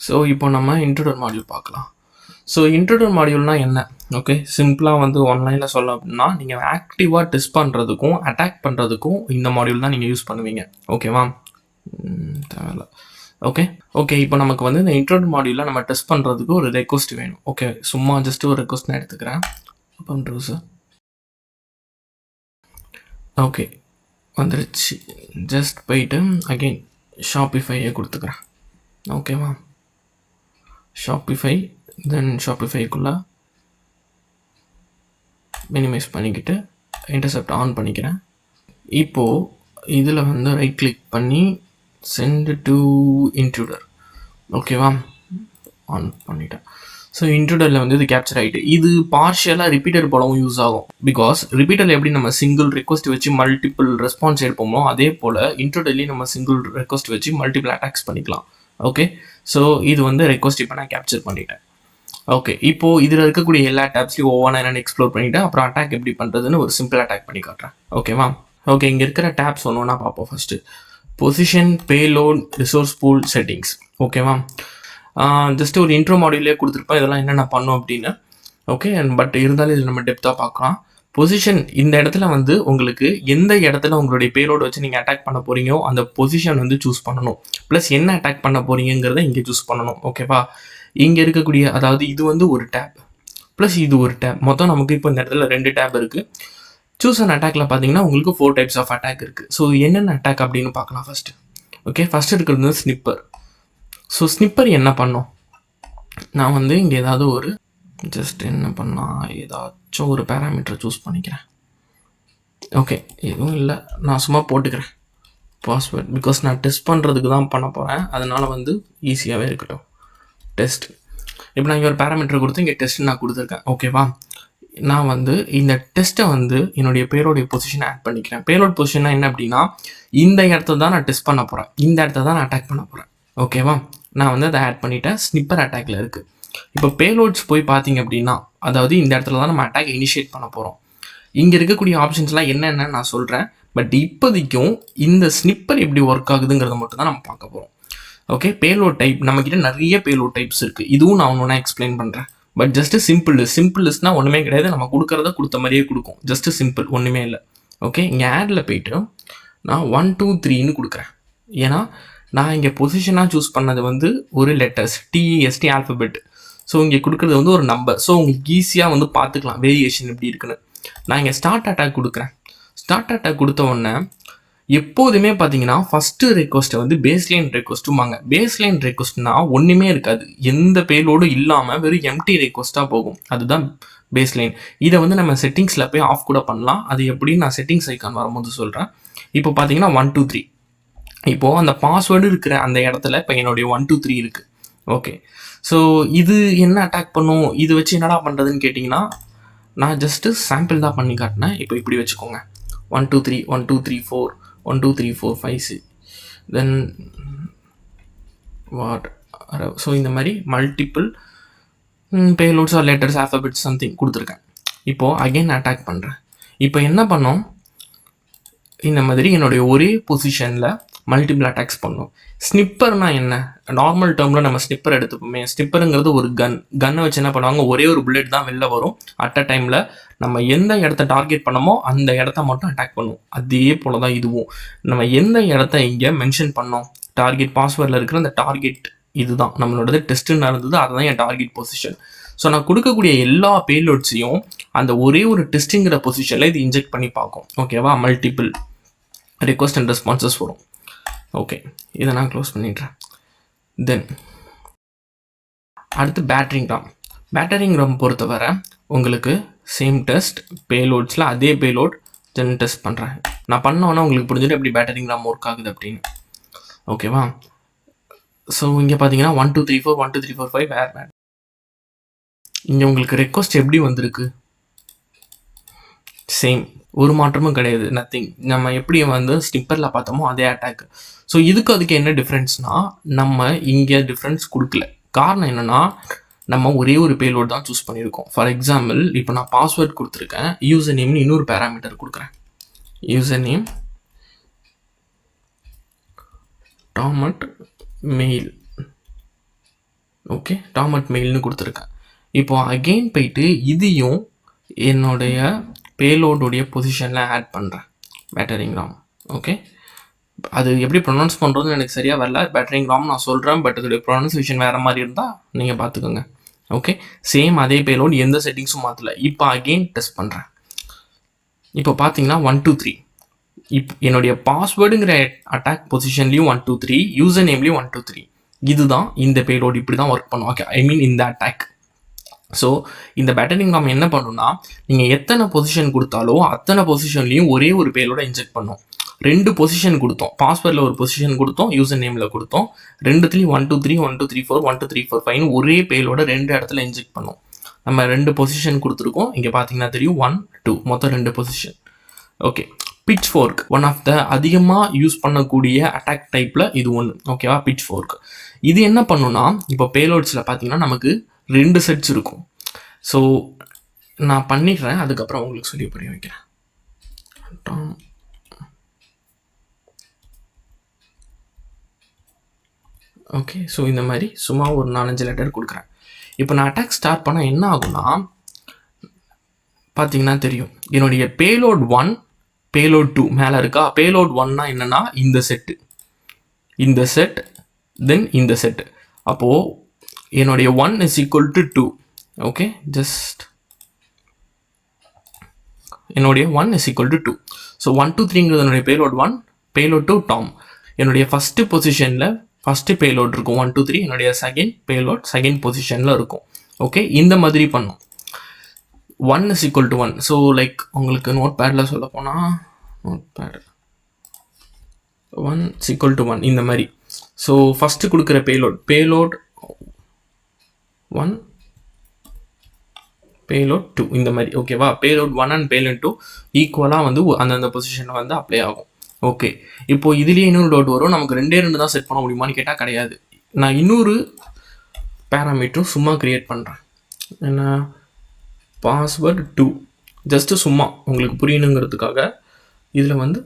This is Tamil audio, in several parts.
ஸோ இப்போ நம்ம இன்ட்ரூடர் மாடியூல் பார்க்கலாம். ஸோ இன்ட்ரூடர் மாடியூல்னால் என்ன? ஓகே, சிம்பிளாக வந்து ஒன்லைனில் சொல்ல அப்படின்னா, நீங்கள் ஆக்டிவாக டெஸ்ட் பண்ணுறதுக்கும் அட்டாக் பண்ணுறதுக்கும் இந்த மாடியூல் தான் நீங்கள் யூஸ் பண்ணுவீங்க. ஓகேவா? தேவையில்ல. ஓகே இப்போ நமக்கு வந்து இந்த இன்ட்ரூடர் மாடியூலில் நம்ம டெஸ்ட் பண்ணுறதுக்கு ஒரு ரெக்வஸ்ட் வேணும். ஓகே, சும்மா ஜஸ்ட் ஒரு ரெக்வஸ்ட் நான் எடுத்துக்கிறேன். பண்ணுறோம். ஓகே, வந்துருச்சு. ஜஸ்ட் போயிட்டு அகெயின் ஷாப்பிஃபையை கொடுத்துக்கிறேன். ஓகேவா? ஷாப்பிஃபை தென் ஷாப்பிஃபைக்குள்ளே மினிமைஸ் பண்ணிக்கிட்டு இன்டர்செப்ட் ஆன் பண்ணிக்கிறேன். இப்போது இதில் வந்து ரைட் கிளிக் பண்ணி சென்ட் டு இன்ட்ரூடர். ஓகேவா? ஆன் பண்ணிட்டேன். ஸோ இன்ட்ரூடரில் வந்து இது கேப்சர் ஆகிட்டு இது பார்ஷியலாக ரிப்பீட்டர் போலவும் யூஸ் ஆகும். பிகாஸ் ரிப்பீட்டரில் எப்படி நம்ம சிங்கிள் ரெக்வஸ்ட் வச்சு மல்டிபிள் ரெஸ்பான்ஸ் எடுப்போமோ அதே போல் இன்ட்ரூடர்லேயும் நம்ம சிங்கிள் ரெக்வஸ்ட் வச்சு மல்டிபிள் அட்டாக்ஸ் பண்ணிக்கலாம். ஓகே, ஸோ இது வந்து ரெக்வஸ்ட் இப்போ நான் கேப்சர் பண்ணிட்டேன். ஓகே, இப்போது இதில் இருக்கக்கூடிய எல்லா டேப்ஸ்லையும் ஒவ்வொன்றா என்னென்னு எக்ஸ்ப்ளோர் பண்ணிவிட்டேன். அப்புறம் அட்டாக் எப்படி பண்ணுறதுன்னு ஒரு சிம்பிள் அட்டாக் பண்ணி காட்டுறேன். ஓகேவா? ஓகே, இங்கே இருக்கிற டேப்ஸ் ஒன்று பார்ப்போம். First position, payload, resource pool, settings. ஓகேவா? ஜஸ்ட் ஒரு இன்ட்ரோ மாடியூலே கொடுத்துருப்பேன் இதெல்லாம் என்னென்ன பண்ணோம் அப்படின்னு. ஓகே, பட் இருந்தாலும் இதில் நம்ம டெப்த்தாக பார்க்கலாம். பொசிஷன், இந்த இடத்துல வந்து உங்களுக்கு எந்த இடத்துல உங்களுடைய பேலோடு வச்சு நீங்கள் அட்டாக் பண்ண போகிறீங்களோ அந்த பொசிஷன் வந்து சூஸ் பண்ணணும். ப்ளஸ் என்ன அட்டாக் பண்ண போகிறீங்கிறத இங்கே சூஸ் பண்ணணும். ஓகேவா? இங்கே இருக்கக்கூடிய அதாவது இது வந்து ஒரு டேப் ப்ளஸ் இது ஒரு டேப், மொத்தம் நமக்கு இப்போ இந்த இடத்துல 2 டேப் இருக்குது. சூஸ் அண்ட் அட்டாக்ல பார்த்தீங்கன்னா உங்களுக்கு 4 டைப்ஸ் ஆஃப் அட்டாக் இருக்குது. ஸோ என்னென்ன அட்டாக் அப்படின்னு பார்க்கலாம் ஃபஸ்ட்டு. ஓகே, ஃபஸ்ட் இருக்கிறது வந்து ஸ்னிப்பர். ஸோ ஸ்னிப்பர் என்ன பண்ணோம், நான் வந்து இங்கே ஏதாவது ஒரு ஜஸ்ட் என்ன பண்ணால் ஏதாச்சும் ஒரு பேராமீட்டரை சூஸ் பண்ணிக்கிறேன். ஓகே, எதுவும் இல்லை, நான் சும்மா போட்டுக்கிறேன் பாஸ்வேர்ட். பிகாஸ் நான் டெஸ்ட் பண்ணுறதுக்கு தான் பண்ண போகிறேன், அதனால் வந்து ஈஸியாகவே இருக்கட்டும். டெஸ்ட், இப்போ நான் இங்கே ஒரு பேராமீட்டர் கொடுத்து இங்கே டெஸ்ட் நான் கொடுத்துருக்கேன். ஓகேவா? நான் வந்து இந்த டெஸ்ட்டை வந்து என்னுடைய பேரோடைய பொசிஷனை ஆட் பண்ணிக்கிறேன். பேரோட் பொசிஷன்னா என்ன அப்படின்னா, இந்த இடத்த தான் நான் டெஸ்ட் பண்ண போகிறேன், இந்த இடத்த தான் நான் அட்டாக் பண்ண போகிறேன். ஓகேவா? நான் வந்து அதை ஆட் பண்ணிவிட்டேன். ஸ்னிப்பர் அட்டாக்ல இருக்குது. இப்போ பேலோட்ஸ் போய் பார்த்தீங்க அப்படின்னா, அதாவது இந்த இடத்துல தான் நம்ம அட்டாக் இனிஷியேட் பண்ண போகிறோம். இங்கே இருக்கக்கூடிய ஆப்ஷன்ஸ்லாம் என்னென்னு நான் சொல்கிறேன். பட் இப்போதைக்கும் இந்த ஸ்னிப்பர் எப்படி ஒர்க் ஆகுதுங்கிறத மட்டும் தான் நம்ம பார்க்க போகிறோம். ஓகே, பேலோட் டைப் நம்மக்கிட்ட நிறைய பேலோட் டைப்ஸ் இருக்குது. இதுவும் நான் ஒன்று எக்ஸ்பிளைன் பண்ணுறேன். பட் ஜஸ்ட்டு சிம்பிள் லிஸ்ட்னால் ஒன்றுமே கிடையாது. நம்ம கொடுக்குறத கொடுத்த மாதிரியே கொடுக்கும். ஜஸ்ட்டு சிம்பிள், ஒன்றுமே இல்லை. ஓகே, இங்கே ஆடில் போய்ட்டு நான் 1 2 3ன்னு கொடுக்குறேன். ஏன்னா நான் இங்கே பொசிஷனாக சூஸ் பண்ணது வந்து ஒரு லெட்டர்ஸ் TEST ஆல்ஃபபெட். ஸோ இங்கே கொடுக்குறது வந்து ஒரு நம்பர். ஸோ உங்களுக்கு ஈஸியாக வந்து பார்த்துக்கலாம் வேரியேஷன் எப்படி இருக்குன்னு. நான் இங்கே ஸ்டார்ட் அட்டாக் கொடுக்குறேன். ஸ்டார்ட் அட்டாக் கொடுத்த உடனே எப்போதுமே பார்த்தீங்கன்னா ஃபஸ்ட்டு ரெக்வஸ்ட்டை வந்து பேஸ்லைன் ரெக்வஸ்ட்டுமாங்க. பேஸ்லைன் ரெக்வஸ்ட்னா ஒன்றுமே இருக்காது, எந்த பேலோடும் இல்லாமல் வெறும் எம்டி ரெக்வஸ்ட்டாக போகும். அதுதான் பேஸ்லைன். இதை வந்து நம்ம செட்டிங்ஸில் போய் ஆஃப் கூட பண்ணலாம். அது எப்படின்னு நான் செட்டிங்ஸ் ஐக்கான் வரும்போது சொல்கிறேன். இப்போ பார்த்தீங்கன்னா 1 2 3 இப்போது அந்த பாஸ்வேர்டு இருக்கிற அந்த இடத்துல இப்போ என்னுடைய 1 2 3 இருக்குது. ஓகே, ஸோ இது என்ன அட்டாக் பண்ணும், இது வச்சு என்னடா பண்ணுறதுன்னு கேட்டிங்கன்னா, நான் ஜஸ்ட்டு சாம்பிள் தான் பண்ணி காட்டினேன். இப்போ இப்படி வச்சுக்கோங்க, 1 2 3 1 2 3 4 1 2 3 4 5 6 தென் வாட். ஸோ இந்த மாதிரி multiple payloads or letters alphabets something கொடுத்துருக்கேன். இப்போது அகெயின் அட்டாக் பண்ணுறேன். இப்போ என்ன பண்ணோம், இந்த மாதிரி என்னுடைய ஒரே பொசிஷனில் மல்டிபிள் அட்டாக்ஸ் பண்ணும். ஸ்னிப்பர்னா என்ன, நார்மல் டேர்மில் நம்ம ஸ்னிப்பர் எடுத்துப்போமே. ஸ்னிப்பருங்கிறது ஒரு கன்னை வச்சு என்ன பண்ணுவாங்க, ஒரே ஒரு புல்லட் தான் வெளில வரும். அட் அ டைமில் நம்ம எந்த இடத்த டார்கெட் பண்ணமோ அந்த இடத்த மட்டும் அட்டாக் பண்ணும். அதே போல் தான் இதுவும். நம்ம எந்த இடத்த இங்கே மென்ஷன் பண்ணோம், டார்கெட் பாஸ்வேர்டில் இருக்கிற அந்த டார்கெட் இதுதான் நம்மளோடது. டெஸ்ட்டுன்னு நடந்தது, அதுதான் என் டார்கெட் பொசிஷன். ஸோ நான் கொடுக்கக்கூடிய எல்லா பேலோட்ஸையும் அந்த ஒரே ஒரு டெஸ்ட்டுங்கிற பொசிஷனில் இது இன்ஜெக்ட் பண்ணி பார்க்கும். ஓகேவா? மல்டிபிள் ரிக்வஸ்ட் அண்ட் ரெஸ்பான்சஸ் வரும். ஓகே, இதை நான் க்ளோஸ் பண்ணிடுறேன். தென் அடுத்து பேட்டரிங் ராம் பொறுத்தவரை உங்களுக்கு சேம் டெஸ்ட் பேலோட்ஸில் அதே பேலோட் தென் டெஸ்ட் பண்ணுறேன். நான் பண்ணோன்னா உங்களுக்கு புரிஞ்சுட்டு எப்படி பேட்டரிங் ராம் ஒர்க் ஆகுது அப்படின்னு. ஓகேவா? ஸோ இங்கே பார்த்தீங்கன்னா 1 2 3 4 1 2 3 4 5 வேர். இங்கே உங்களுக்கு ரெக்வஸ்ட் எப்படி வந்திருக்கு, சேம், ஒரு மாற்றமும் கிடையாது, நத்திங். நம்ம எப்படி வந்து ஸ்னிப்பரில் பார்த்தோமோ அதே அட்டாக். ஸோ அதுக்கு என்ன டிஃப்ரென்ஸ்னால், நம்ம இங்கே டிஃப்ரென்ஸ் கொடுக்கல. காரணம் என்னென்னா, நம்ம ஒரே ஒரு பேலோட் தான் சூஸ் பண்ணியிருக்கோம். ஃபார் எக்ஸாம்பிள் இப்போ நான் பாஸ்வேர்ட் கொடுத்துருக்கேன், யூசர் நேம்னு இன்னொரு பேராமீட்டர் கொடுக்குறேன். User name tom at mail okay, tom at மெயில்னு கொடுத்துருக்கேன். இப்போ அகெயின் போயிட்டு இதையும் என்னுடைய பேலோடுடைய பொசிஷனில் ஆட் பண்ணுறேன், பேட்டரிங் ராம். ஓகே, அது எப்படி ப்ரொனவுன்ஸ் பண்ணுறதுன்னு எனக்கு சரியாக வரல. பேட்டரிங் ராம் நான் சொல்கிறேன், பட் அதோடைய ப்ரொனன்சியேஷன் வேறு மாதிரி இருந்தால் நீங்கள் பார்த்துக்கோங்க. ஓகே, சேம் அதே பேலோடு, எந்த செட்டிங்ஸும் மாற்றல. இப்போ அகெயின் டெஸ்ட் பண்ணுறேன். இப்போ பார்த்தீங்கன்னா 1 2 3 என்னுடைய பாஸ்வேர்டுங்கிற அட்டாக் பொசிஷன்லையும் 1 2 3, யூசர் நேம்லேயும் 1 2 3. இதுதான் இந்த பேலோடு, இப்படி தான் ஒர்க் பண்ணும். ஓகே, ஐ மீன் இந்த அட்டாக். ஸோ இந்த பேட்டரிங் ராம் என்ன பண்ணுன்னா, நீங்கள் எத்தனை பொசிஷன் கொடுத்தாலோ அத்தனை பொசிஷன்லையும் ஒரே ஒரு பேலோட இன்ஜெக்ட் பண்ணும். 2 பொசிஷன் கொடுத்தோம், பாஸ்வேர்டில் ஒரு பொசிஷன் கொடுத்தோம், யூசர் நேமில் கொடுத்தோம். ரெண்டுத்துலேயும் 1 2 3 1 2 3 4 1 2 3 4 5 ஒரே பேலோட 2 இடத்துல இன்ஜெக்ட் பண்ணும். நம்ம 2 பொசிஷன் கொடுத்துருக்கோம், இங்கே பார்த்தீங்கன்னா தெரியும் 1 2 மொத்தம் 2 பொசிஷன். Okay, pitch fork one of the அதிகமாக யூஸ் பண்ணக்கூடிய அட்டாக் டைப்பில் இது ஒன்று. ஓகேவா, பிட்ச் ஃபோர்க் இது என்ன பண்ணுன்னா, இப்போ பேலோட்ஸில் பார்த்தீங்கன்னா நமக்கு 2 செட்ஸ் இருக்கும். ஸோ நான் பண்ணிடுறேன், அதுக்கப்புறம் உங்களுக்கு சொல்லி புரிய வைக்கிறேன். ஓகே, ஸோ இந்த மாதிரி சும்மா ஒரு 4-5 லெட்டர் கொடுக்குறேன். இப்போ நான் அட்டாக் ஸ்டார்ட் பண்ணால் என்ன ஆகும்னா, பார்த்தீங்கன்னா தெரியும் என்னுடைய பேலோட் 1 பேலோட் 2 மேலே இருக்கா. பேலோட் 1னா என்னென்னா இந்த செட்டு, இந்த செட், தென் இந்த செட்டு. அப்போது என்னுடைய 1 is equal to 2. Okay, just என்னுடைய 1 is equal to 2. ஸோ 1 2 3ங்கிறது என்னுடைய பேலோட் 1, பேலோட் 2 டாம். என்னுடைய ஃபஸ்ட்டு பொசிஷனில் ஃபஸ்ட்டு பேலோட் இருக்கும் 1 2 3. என்னுடைய செகண்ட் பேலோட் செகண்ட் பொசிஷனில் இருக்கும். ஓகே, இந்த மாதிரி பண்ணும். 1 is equal to 1. So like உங்களுக்கு நோட் பேடில் சொல்ல போனால், notepad 1 is equal to 1 இந்த மாதிரி. ஸோ ஃபஸ்ட்டு கொடுக்குற பேலோட் 1 பேலோட் 2 இந்த மாதிரி. ஓகேவா, பேலோட் 1 அண்ட் பேலோட் 2 ஈக்குவலாக வந்து அந்தந்த பொசிஷனில் வந்து அப்ளை ஆகும். ஓகே, இப்போது இதுலேயே இன்னொரு டவுட் வரும், நமக்கு 2 தான் செட் பண்ண முடியுமான்னு கேட்டால் கிடையாது. நான் இன்னொரு பேராமீட்டரும் சும்மா க்ரியேட் பண்ணுறேன். என்ன, பாஸ்வேர்டு 2, ஜஸ்ட்டு சும்மா உங்களுக்கு புரியணுங்கிறதுக்காக இதில் வந்து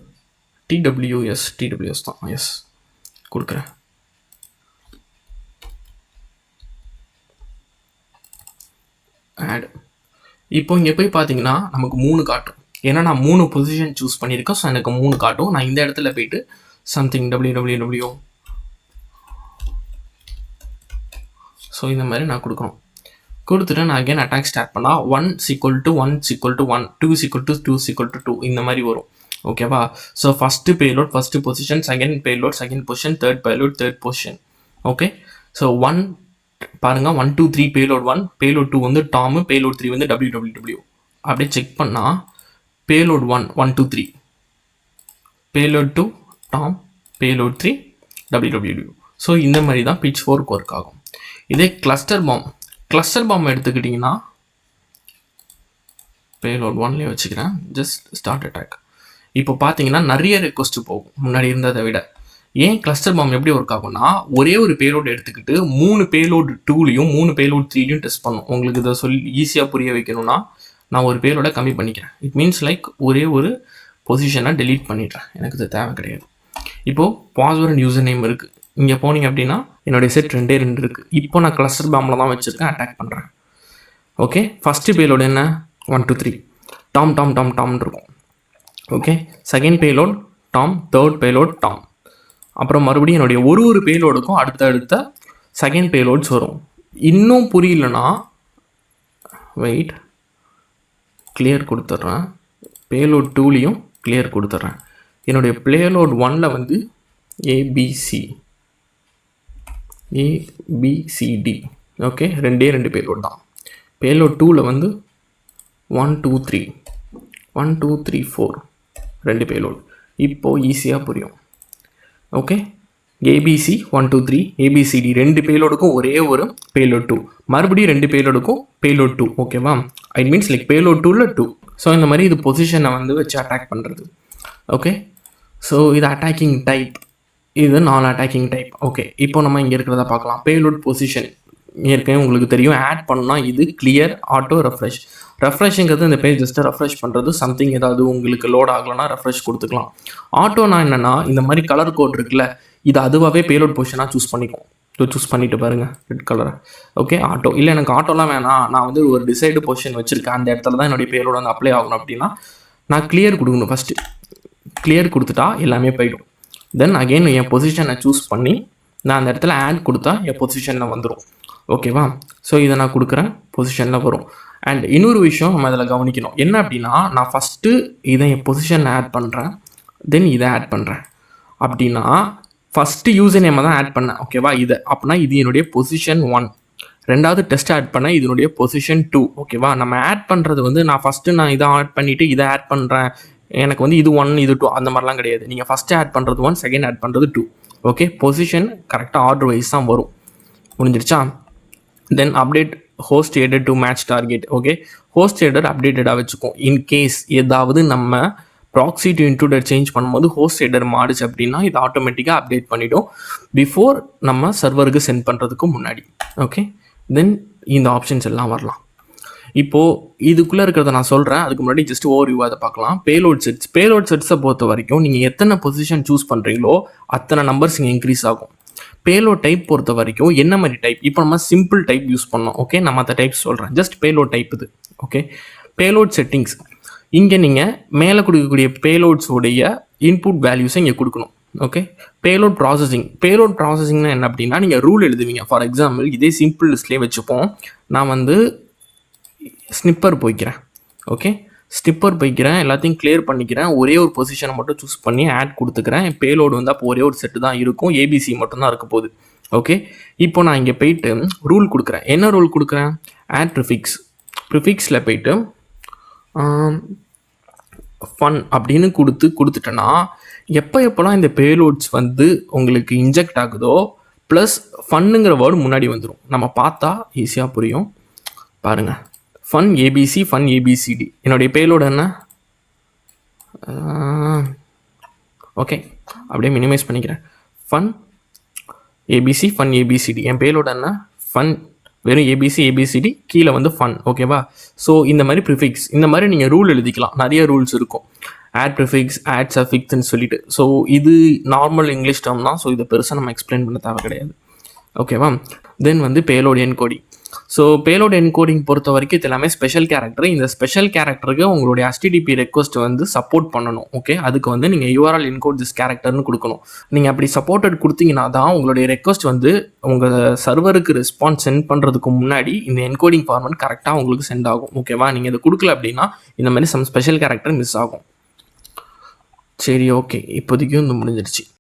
டிடபிள்யூஎஸ் தான் எஸ் கொடுக்குறேன். ஆட். இப்போ இங்கே போய் பார்த்தீங்கன்னா நமக்கு 3 காட்டும். ஏன்னா நான் 3 பொசிஷன் சூஸ் பண்ணியிருக்கேன். ஸோ எனக்கு 3 காட்டும். நான் இந்த இடத்துல போயிட்டு சம்திங் www ஸோ இந்த மாதிரி நான் கொடுக்கணும். கொடுத்துட்டு நான் அகைன் அட்டாக் ஸ்டார்ட் பண்ணால் 1 is equal to 1 is equal to 1, 2 is equal to 2 is equal to 2 இந்த மாதிரி வரும். ஓகேவா, so first payload first position, second payload second position, third payload third position. Okay, so 1 பாருங்கள் 1 2 3 பேலோட் 1, பேலோட் 2 வந்து டாமு, பேலோட் 3 வந்து www. அப்படியே செக் பண்ணால் payload 1 1 2 3, payload 2 Tom, payload 3 www. So இந்த மாதிரி தான் பிட்ச் ஃபோர்க் ஒர்க் ஆகும். இதே கிளஸ்டர் பாம் எடுத்துக்கிட்டிங்கன்னா பேலோட் 1லேயே வச்சுக்கிறேன், ஜஸ்ட் ஸ்டார்ட் அட்டாக். இப்போ பார்த்தீங்கன்னா நிறைய ரெக்வஸ்ட்டு போகும் முன்னாடி இருந்ததை விட. ஏன் கிளஸ்டர் பாம் எப்படி ஒர்க் ஆகும்னா, ஒரே ஒரு பேலோடு எடுத்துக்கிட்டு 3 பேலோடு 2லையும் 3 பேலோட் 3லையும் டெஸ்ட் பண்ணும். உங்களுக்கு இதை சொல்லி ஈஸியாக புரிய வைக்கணும்னா நான் ஒரு பேலோட கம்மி பண்ணிக்கிறேன். இட் மீன்ஸ் லைக் ஒரே ஒரு பொசிஷனை டெலீட் பண்ணிடுறேன், எனக்கு இது தேவை கிடையாது. இப்போது பாஸ்வேர்ட் அண்ட் யூசர் நேம் இருக்குது. இங்கே போனீங்க அப்படின்னா என்னுடைய செட் 2 இருக்குது. இப்போ நான் கிளஸ்டர் பாம்பில் தான் வச்சுருக்கேன், அட்டாக் பண்ணுறேன். ஓகே, ஃபஸ்ட்டு பேலோடு என்ன 1 2 3 டாம் டாம் டாம் டாம்னு இருக்கும். Okay, second payload Tom, third payload Tom. அப்புறம் மறுபடியும் என்னுடைய ஒரு பேலோடுக்கும் அடுத்த செகண்ட் பேலோட்ஸ் வரும். இன்னும் புரியலன்னா வெயிட், கிளியர் கொடுத்துட்றேன். பேலோட் 2லையும் கிளியர் கொடுத்துட்றேன். என்னுடைய பேலோட் 1ல் வந்து ABCD. ஓகே, 2 பேலோட் தான். பேலோட் 2ல் வந்து 1 2 3 1 2 3 4 2 பேலோட். இப்போது ஈஸியாக புரியும். ஓகே, ABC 1 2 3 ABCD 2 பேலோடுக்கும் ஒரே ஒரு பேலோட் 2, மறுபடியும் 2 பேலோடுக்கும் பேலோட் 2. ஓகேவா, ஐ மீன்ஸ் லைக் பேலோட் 2ல் 2. ஸோ இந்த மாதிரி இது பொசிஷனை வந்து வச்சு அட்டாக் பண்ணுறது. ஓகே, ஸோ இது அட்டாக்கிங் டைப், இது நான் அட்டாக்கிங் டைப். ஓகே, இப்போ நம்ம இங்கே இருக்கிறத பார்க்கலாம். பேலோட் பொசிஷன் ஏற்கனவே உங்களுக்கு தெரியும். ஆட் பண்ணோன்னா இது கிளியர் ஆட்டோ ரெஃப்ரெஷ். ரெஃப்ரெஷ்ங்கிறது இந்த பேஜ் ஜஸ்ட்டு ரெஃப்ரெஷ் பண்ணுறது. சம்திங் ஏதாவது உங்களுக்கு லோட் ஆகலைன்னா ரெஃப்ரெஷ் கொடுத்துக்கலாம். ஆட்டோனா என்னென்னா, இந்த மாதிரி கலர் கோட் இருக்குல்ல, இது அதுவாகவே பேலோட் பொசிஷனாக சூஸ் பண்ணிக்கும். சூஸ் பண்ணிட்டு பாருங்கள் ரெட் கலரை. ஓகே, ஆட்டோ இல்லை எனக்கு ஆட்டோலாம் வேணாம், நான் வந்து ஒரு டிசைடு பொசிஷன் வச்சுருக்கேன், அந்த இடத்துல தான் என்னுடைய பேலோடு வந்து அப்ளை ஆகணும் அப்படின்னா நான் கிளியர் கொடுக்கணும். ஃபஸ்ட்டு கிளியர் கொடுத்துட்டா எல்லாமே போயிடும். தென் அகெயின் என் பொசிஷனை சூஸ் பண்ணி நான் அந்த இடத்துல ஆட் கொடுத்தா என் பொசிஷனில் வந்துடும். ஓகேவா? ஸோ இதை நான் கொடுக்குறேன், பொசிஷனில் வரும். அண்ட் இன்னொரு விஷயம் நம்ம அதில் கவனிக்கணும் என்ன அப்படின்னா, நான் ஃபஸ்ட்டு இதை என் பொசிஷனில் ஆட் பண்ணுறேன், தென் இதை ஆட் பண்ணுறேன் அப்படின்னா ஃபஸ்ட்டு யூசர் நேமை தான் ஆட் பண்ணேன். ஓகேவா? இதை அப்படின்னா இது என்னுடைய பொசிஷன் 1. ரெண்டாவது டெஸ்ட் ஆட் பண்ணேன், இதனுடைய பொசிஷன் 2. ஓகேவா? நம்ம ஆட் பண்ணுறது வந்து நான் ஃபஸ்ட்டு நான் இதை ஆட் பண்ணிவிட்டு இதை ஆட் பண்ணுறேன், எனக்கு வந்து இது 1 இது 2 அந்த மாதிரிலாம் கிடையாது. நீங்கள் ஃபஸ்ட்டு ஆட் பண்ணுறது 1, செகண்ட் ஆட் பண்ணுறது 2. ஓகே, பொசிஷன் கரெக்டாக ஆர்டர் வைஸ் தான் வரும். முடிஞ்சிருச்சா? Then update host header to match target. Okay, host header அப்டேட்டடாக வச்சுக்கோம். இன்கேஸ் ஏதாவது நம்ம ப்ராக்ஸி டு இன்ட்ரூடர் சேஞ்ச் பண்ணும்போது ஹோஸ்ட் ஹெடர் மாறுச்சு அப்படின்னா இது ஆட்டோமேட்டிக்காக அப்டேட் பண்ணிவிடும் பிஃபோர் நம்ம சர்வருக்கு சென்ட் பண்ணுறதுக்கு முன்னாடி. ஓகே, தென் இந்த ஆப்ஷன்ஸ் எல்லாம் வரலாம். இப்போது இதுக்குள்ளே இருக்கிறத நான் சொல்கிறேன், அதுக்கு முன்னாடி ஜஸ்ட் ஓவர்வியூ அதை பார்க்கலாம். பேலோட் செட்ஸை பொறுத்த வரைக்கும் நீங்கள் எத்தனை பொசிஷன் சூஸ் பண்ணுறீங்களோ அத்தனை நம்பர்ஸ் இங்கே இன்க்ரீஸ் ஆகும். பேலோட் டைப் பொறுத்த வரைக்கும் என்ன மாதிரி டைப், இப்போ நம்ம சிம்பிள் டைப் யூஸ் பண்ணோம். ஓகே, நான் மற்ற டைப் சொல்கிறேன், ஜஸ்ட் பேலோட் டைப் இது. ஓகே, பேலோட் செட்டிங்ஸ் இங்கே நீங்கள் மேலே கொடுக்கக்கூடிய பேலோட்ஸோடைய இன்புட் வேல்யூஸை இங்கே கொடுக்கணும். ஓகே, பேலோட் ப்ராசஸிங்னா என்ன அப்படின்னா நீங்கள் ரூல் எழுதுவீங்க. ஃபார் எக்ஸாம்பிள் இதே சிம்பிள் லிஸ்ட்லேயே வச்சுப்போம். நான் வந்து ஸ்னிப்பர் போய்க்கிறேன். ஓகே, ஸ்னிப்பர் போய்க்கிறேன், எல்லாத்தையும் கிளியர் பண்ணிக்கிறேன், ஒரே ஒரு பொசிஷனை மட்டும் சூஸ் பண்ணி ஆட் கொடுத்துக்கிறேன். பேலோடு வந்து அப்போ ஒரே ஒரு செட்டு தான் இருக்கும், ஏபிசி மட்டும்தான் இருக்க போகுது. ஓகே, இப்போ நான் இங்கே போயிட்டு ரூல் கொடுக்குறேன். என்ன ரூல் கொடுக்குறேன்? ஆட் ப்ரிஃபிக்ஸில் போயிட்டு ஃபன் அப்படின்னு கொடுத்துட்டேன்னா எப்போல்லாம் இந்த பேலோட்ஸ் வந்து உங்களுக்கு இன்ஜெக்ட் ஆகுதோ ப்ளஸ் ஃபன்னுங்கிற வேர்டு முன்னாடி வந்துடும். நம்ம பார்த்தா ஈஸியாக புரியும் பாருங்கள். ஃபன் ஏபிசிடி என்னுடைய பேலோடு என்ன? ஓகே, அப்படியே மினிமைஸ் பண்ணிக்கிறேன். ஃபன் ஏபிசிடி என் பேலோடு என்ன? ஃபன், வெறும் ஏபிசிடி கீழே வந்து ஃபன். ஓகேவா? ஸோ இந்த மாதிரி ப்ரிஃபிக்ஸ், இந்த மாதிரி நீங்கள் ரூல் எழுதிக்கலாம். நிறைய ரூல்ஸ் இருக்கும், ஆட் ப்ரிஃபிக்ஸ், ஆட் சஃபிக்ஸ்ன்னு சொல்லிட்டு. ஸோ இது நார்மல் இங்கிலீஷ் டேர்ம் தான், ஸோ இதை பெருசாக நம்ம எக்ஸ்பிளைன் பண்ண தேவை கிடையாது. ஓகேவா? தென் வந்து payload encoding. So payload encoding பொறுத்த வரைக்கும் இது எல்லாமே ஸ்பெஷல் கேரக்டர். இந்த ஸ்பெஷல் கேரக்டருக்கு உங்களுடைய HTTP ரெக்வஸ்ட் வந்து சப்போர்ட் பண்ணணும். ஓகே, அதுக்கு வந்து நீங்கள் URL என்கோட் திஸ் கேரக்டர்னு கொடுக்கணும். நீங்கள் அப்படி சப்போர்ட்டட் கொடுத்தீங்கன்னா தான் உங்களுடைய ரெக்வஸ்ட் வந்து உங்கள் சர்வருக்கு ரெஸ்பான்ஸ் சென்ட் பண்ணுறதுக்கு முன்னாடி இந்த என்கோடிங் ஃபார்மட் கரெக்டாக உங்களுக்கு சென்ட் ஆகும். ஓகேவா? நீங்கள் இதை கொடுக்கல அப்படின்னா இந்த மாதிரி சம் ஸ்பெஷல் கேரக்டர் மிஸ் ஆகும். சரி, ஓகே, இப்போதைக்கும் இந்த முடிஞ்சிருச்சு.